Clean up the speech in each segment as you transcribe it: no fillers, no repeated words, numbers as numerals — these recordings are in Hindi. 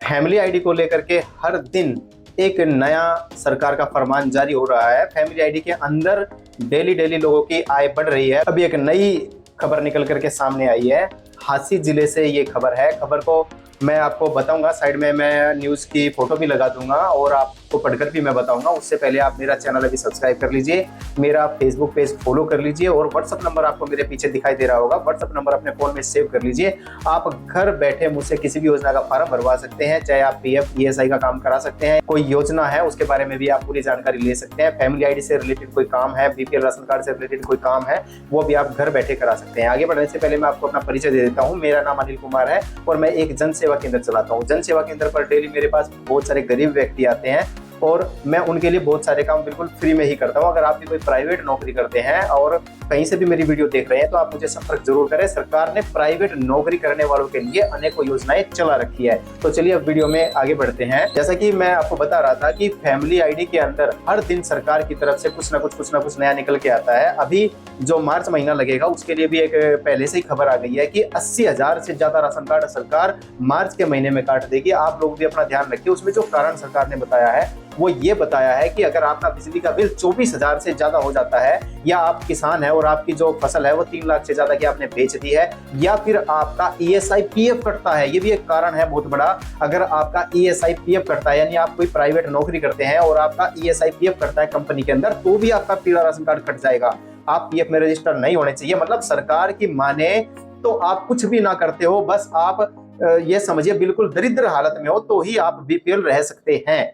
फैमिली आईडी को लेकर के हर दिन एक नया सरकार का फरमान जारी हो रहा है। फैमिली आईडी के अंदर डेली लोगों की आय बढ़ रही है। अभी एक नई खबर निकल करके सामने आई है। हांसी जिले से ये खबर है। खबर को मैं आपको बताऊंगा, साइड में मैं न्यूज़ की फोटो भी लगा दूंगा और आपको पढ़कर भी मैं बताऊंगा। उससे पहले आप मेरा चैनल अभी सब्सक्राइब कर लीजिए, मेरा फेसबुक पेज फॉलो कर लीजिए और व्हाट्सअप नंबर आपको मेरे पीछे दिखाई दे रहा होगा। व्हाट्सअप नंबर अपने फोन में सेव कर लीजिए। आप घर बैठे मुझसे किसी भी योजना का फॉर्म भरवा सकते हैं, चाहे आप पीएफ ईएसआई का काम करा सकते हैं, कोई योजना है उसके बारे में भी आप पूरी जानकारी ले सकते हैं। फैमिली आईडी से रिलेटेड कोई काम है, बीपीएल राशन कार्ड से रिलेटेड कोई काम है, वो भी आप घर बैठे करा सकते हैं। आगे बढ़ने से पहले मैं आपको अपना परिचय दे देता हूँ। मेरा नाम अनिल कुमार है और मैं एक जन सेवा केंद्र चलाता हूँ। जन सेवा केंद्र पर डेली मेरे पास बहुत सारे गरीब व्यक्ति आते हैं और मैं उनके लिए बहुत सारे काम बिल्कुल फ्री में ही करता हूं। अगर आप भी कोई प्राइवेट नौकरी करते हैं और कहीं से भी मेरी वीडियो देख रहे हैं तो आप मुझे संपर्क जरूर करें। सरकार ने प्राइवेट नौकरी करने वालों के लिए अनेकों योजनाएं चला रखी है। तो चलिए अब वीडियो में आगे बढ़ते हैं। जैसा कि मैं आपको बता रहा था कि फैमिली आईडी के अंदर हर दिन सरकार की तरफ से कुछ ना कुछ नया निकल के आता है। अभी जो मार्च महीना लगेगा उसके लिए भी एक पहले से ही खबर आ गई है कि 80,000 से ज्यादा राशन कार्ड सरकार मार्च के महीने में काट देगी। आप लोग भी अपना ध्यान रखिए। उसमें जो कारण सरकार ने बताया है वो ये बताया है कि अगर आपका बिजली का बिल 24,000 से ज्यादा हो जाता है, या आप किसान है और आपकी जो फसल है वो 3 लाख से ज्यादा की आपने बेच दी है, या फिर आपका ईएसआई पीएफ कटता है, ये भी एक कारण है बहुत बड़ा। अगर आपका ईएसआई पीएफ कटता है, यानी आप कोई प्राइवेट नौकरी करते हैं और आपका ईएसआई पीएफ कटता है कंपनी के अंदर, तो भी आपका पीला राशन कार्ड कट जाएगा। आप पीएफ में रजिस्टर नहीं होने चाहिए। मतलब सरकार की माने तो आप कुछ भी ना करते हो, बस आप ये समझिए बिल्कुल दरिद्र हालत में हो तो ही आप बीपीएल रह सकते हैं।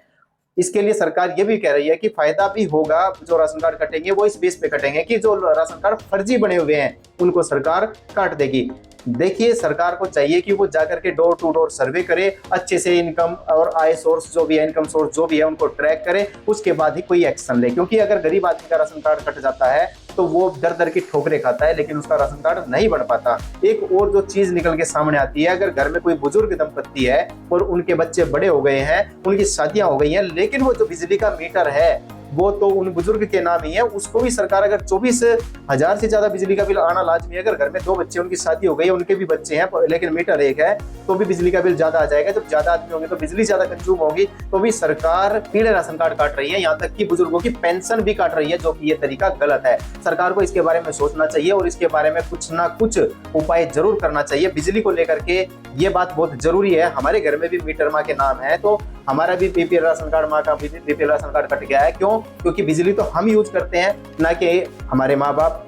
इसके लिए सरकार ये भी कह रही है कि फायदा भी होगा। जो राशन कार्ड कटेंगे वो इस बेस पे कटेंगे कि जो राशन कार्ड फर्जी बने हुए हैं उनको सरकार काट देगी। देखिए, सरकार को चाहिए कि वो जाकर के डोर टू डोर सर्वे करे, अच्छे से इनकम और आय सोर्स जो भी है, इनकम सोर्स जो भी है उनको ट्रैक करे, उसके बाद ही कोई एक्शन ले। क्योंकि अगर गरीब आदमी का राशन कार्ड कट जाता है तो वो दर की ठोकरें खाता है, लेकिन उसका राशन कार्ड नहीं बन पाता। एक और जो चीज निकल के सामने आती है, अगर घर में कोई बुजुर्ग दंपत्ति है और उनके बच्चे बड़े हो गए हैं, उनकी शादियां हो गई हैं, लेकिन वो जो बिजली का मीटर है वो तो उन बुजुर्ग के नाम ही है, उसको भी सरकार अगर 24,000 से ज्यादा बिजली का बिल आना लाजमी है। अगर घर में 2 बच्चे, उनकी शादी हो गई, उनके भी बच्चे हैं लेकिन मीटर एक है, तो भी बिजली का बिल ज्यादा आ जाएगा। जब ज्यादा आदमी होंगे तो बिजली ज्यादा कंज्यूम होगी, तो भी सरकार पीले राशन कार्ड काट रही है। यहाँ तक कि बुजुर्गों की पेंशन भी काट रही है, जो कि ये तरीका गलत है। सरकार को इसके बारे में सोचना चाहिए और इसके बारे में कुछ ना कुछ उपाय जरूर करना चाहिए। बिजली को लेकर के ये बात बहुत जरूरी है। हमारे घर में भी मीटर माँ के नाम है, तो हमारा भी बीपीएल राशन कार्ड, माँ का बीपीएल राशन कार्ड कट गया है। क्यों? क्योंकि बिजली तो हम यूज करते हैं, ना कि हमारे माँ बाप।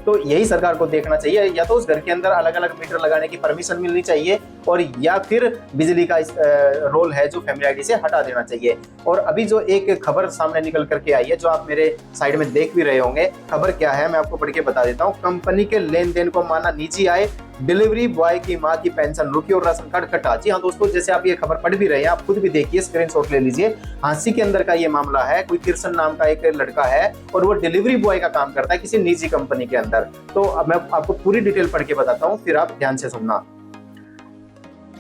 तो यही सरकार को देखना चाहिए, या तो उस घर के अंदर अलग अलग मीटर लगाने की परमिशन मिलनी चाहिए, और या फिर बिजली का रोल है जो फैमिली आईडी से हटा देना चाहिए। और अभी जो एक खबर सामने निकल करके आई है, जो आप मेरे साइड में देख भी रहे होंगे, खबर क्या है मैं आपको पढ़ के बता देता हूँ। कंपनी के लेन देन को माना निजी आय, डिलीवरी बॉय की मां की पेंशन रुकी और राशन कार्ड कटा। जी हाँ दोस्तों, जैसे आप ये खबर पढ़ भी रहे हैं, आप खुद भी देखिए, स्क्रीनशॉट ले लीजिए। हांसी के अंदर का ये मामला है। कोई किरसन नाम का एक लड़का है और वो डिलीवरी बॉय का काम करता है किसी निजी कंपनी के अंदर। तो अब मैं आपको पूरी डिटेल पढ़ के बताता हूँ, फिर आप ध्यान से सुनना।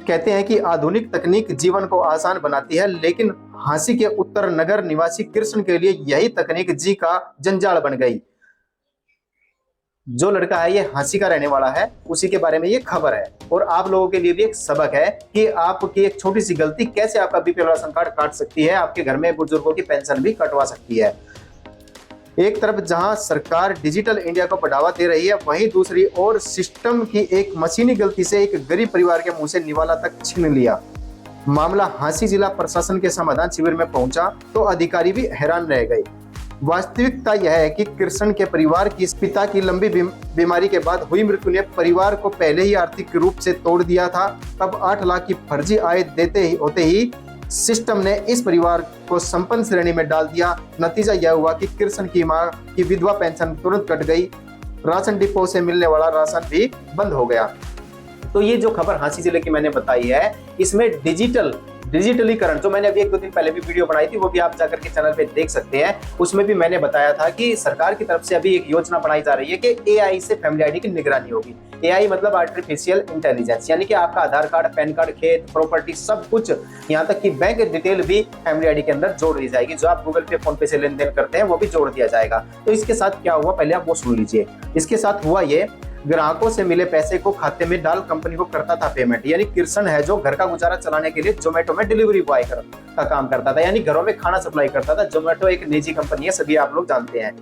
कहते हैं कि आधुनिक तकनीक जीवन को आसान बनाती है, लेकिन हांसी के उत्तर नगर निवासी कृष्ण के लिए यही तकनीक जी का जंजाल बन गई। जो लड़का है ये हांसी का रहने वाला है, उसी के बारे में ये खबर है। और आप लोगों के लिए भी एक सबक है कि आपकी एक छोटी सी गलती कैसे आपका बीपीएल राशन कार्ड काट सकती है, आपके घर में बुजुर्गों की पेंशन भी कटवा सकती है। एक तरफ जहां सरकार डिजिटल इंडिया को बढ़ावा दे रही है, वहीं दूसरी ओर सिस्टम की एक मशीनी गलती से एक गरीब परिवार के मुंह से निवाला तक छीन लिया। मामला हांसी जिला प्रशासन के समाधान शिविर में पहुंचा तो अधिकारी भी हैरान रह गए। वास्तविकता यह है कि कृष्ण के परिवार की पिता की लंबी बीमारी के बाद हुई मृत्यु ने परिवार को पहले ही आर्थिक रूप से तोड़ दिया था। अब 8 लाख की फर्जी आय होते ही सिस्टम ने इस परिवार को संपन्न श्रेणी में डाल दिया। नतीजा यह हुआ कि कृष्ण की मां की विधवा पेंशन तुरंत कट गई, राशन डिपो से मिलने वाला राशन भी बंद हो गया। तो ये जो खबर हांसी जिले की मैंने बताई है, इसमें डिजिटलीकरण, जो मैंने अभी 1-2 दिन पहले भी वीडियो बनाई थी, वो भी आप जाकर के चैनल पे देख सकते हैं। उसमें भी मैंने बताया था कि सरकार की तरफ से अभी एक योजना बनाई जा रही है कि एआई से फैमिली आईडी की निगरानी होगी। एआई मतलब आर्टिफिशियल इंटेलिजेंस, यानी कि आपका आधार कार्ड, पैन कार्ड, खेत, प्रॉपर्टी, सब कुछ, यहाँ तक कि बैंक डिटेल भी फैमिली आईडी के अंदर जोड़ दी जाएगी। जो आप गूगल पे, फोन पे से लेन देन करते हैं वो भी जोड़ दिया जाएगा। तो इसके साथ क्या हुआ, पहले आप वो सुन लीजिए। इसके साथ हुआ ये ग्राहकों से मिले पैसे को खाते में डाल कंपनी को करता था पेमेंट। यानी किशन है जो घर का गुजारा चलाने के लिए जोमेटो में डिलीवरी बॉय का काम करता था, यानी घरों में खाना सप्लाई करता था। जोमेटो एक निजी कंपनी है, सभी आप लोग जानते हैं।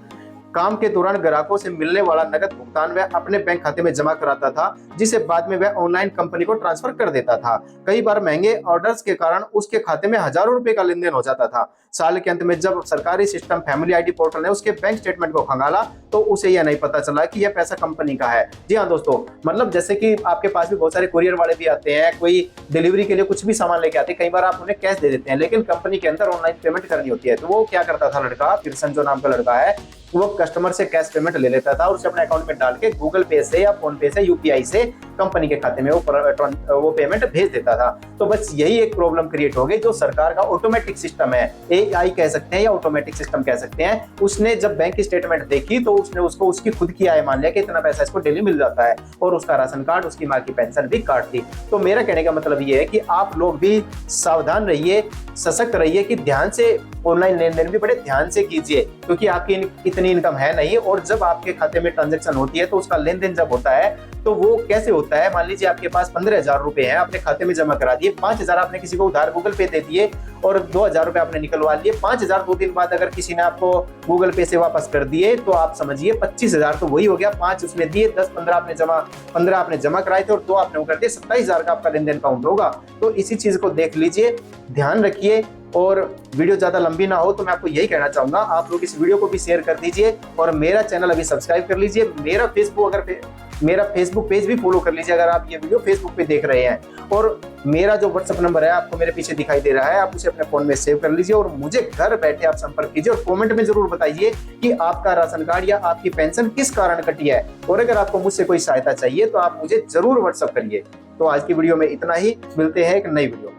काम के दौरान ग्राहकों से मिलने वाला नकद भुगतान वह अपने बैंक खाते में जमा कराता था, जिसे बाद में वह ऑनलाइन कंपनी को ट्रांसफर कर देता था। कई बार महंगे ऑर्डर्स के कारण उसके खाते में हजारों रुपए का लेन देन हो जाता था। साल के अंत में जब सरकारी सिस्टम फैमिली आईडी पोर्टल ने उसके बैंक स्टेटमेंट को खंगाला तो उसे यह नहीं पता चला कि यह पैसा कंपनी का है। जी हाँ दोस्तों, मतलब जैसे कि आपके पास भी बहुत सारे कुरियर वाले भी आते हैं, कोई डिलीवरी के लिए कुछ भी सामान लेके आते हैं, कई बार आप उन्हें कैश दे देते हैं, लेकिन कंपनी के अंदर ऑनलाइन पेमेंट करनी होती है। तो वो क्या करता था लड़का, किशन जो नाम का लड़का है, वो कस्टमर से कैश पेमेंट ले लेता था और उसे अपने अकाउंट में डाल के गूगल पे से या फोन पे से यूपीआई से कंपनी के खाते में वो पेमेंट भेज देता था। तो बस यही एक प्रॉब्लम क्रिएट हो गई। जो सरकार का ऑटोमेटिक सिस्टम है, एआई कह सकते हैं या ऑटोमेटिक सिस्टम कह सकते हैं, उसने जब बैंक की स्टेटमेंट देखी तो उसने उसको उसकी खुद की आय मान लिया कि इतना पैसा इसको डेली मिल जाता है, और उसका राशन कार्ड, उसकी माँ की पेंशन भी काट दी। तो मेरा कहने का मतलब ये है कि आप लोग भी सावधान रहिए, सशक्त रहिए कि ध्यान से ऑनलाइन लेन देन भी बड़े ध्यान से कीजिए, क्योंकि आपकी इतनी इनकम है नहीं। और जब आपके खाते में ट्रांजैक्शन होती है तो उसका लेन देन जब होता है तो वो कैसे होता है, मान लीजिए आपके पास 15,000 रुपए हैं, आपने खाते में जमा करा दिए, 5,000 आपने किसी को उधार गूगल पे दे दिए और 2,000 रुपए आपने निकलवा लिए। 5,000 2 दिन बाद अगर किसी ने आपको गूगल पे से वापस कर दिए तो आप समझिए 25,000 तो वही हो गया। 5 उसने दिए, 15 आपने जमा कराए थे और 2 आपने वो कर दिए, 27,000 का आपका लेन देन काउंट होगा। तो इसी चीज को देख लीजिए, ध्यान रखिए। और वीडियो ज्यादा लंबी ना हो तो मैं आपको यही कहना चाहूंगा, आप लोग इस वीडियो को भी शेयर कर दीजिए और मेरा चैनल अभी सब्सक्राइब कर लीजिए। मेरा फेसबुक पेज भी फॉलो कर लीजिए अगर आप ये वीडियो फेसबुक पे देख रहे हैं। और मेरा जो व्हाट्सएप नंबर है आपको मेरे पीछे दिखाई दे रहा है, आप उसे अपने फोन में सेव कर लीजिए और मुझे घर बैठे आप संपर्क कीजिए और कमेंट में जरूर बताइए कि आपका राशन कार्ड या आपकी पेंशन किस कारण कटी है। और अगर आपको मुझसे कोई सहायता चाहिए तो आप मुझे जरूर व्हाट्सएप करिए। तो आज की वीडियो में इतना ही, मिलते हैं एक नई वीडियो।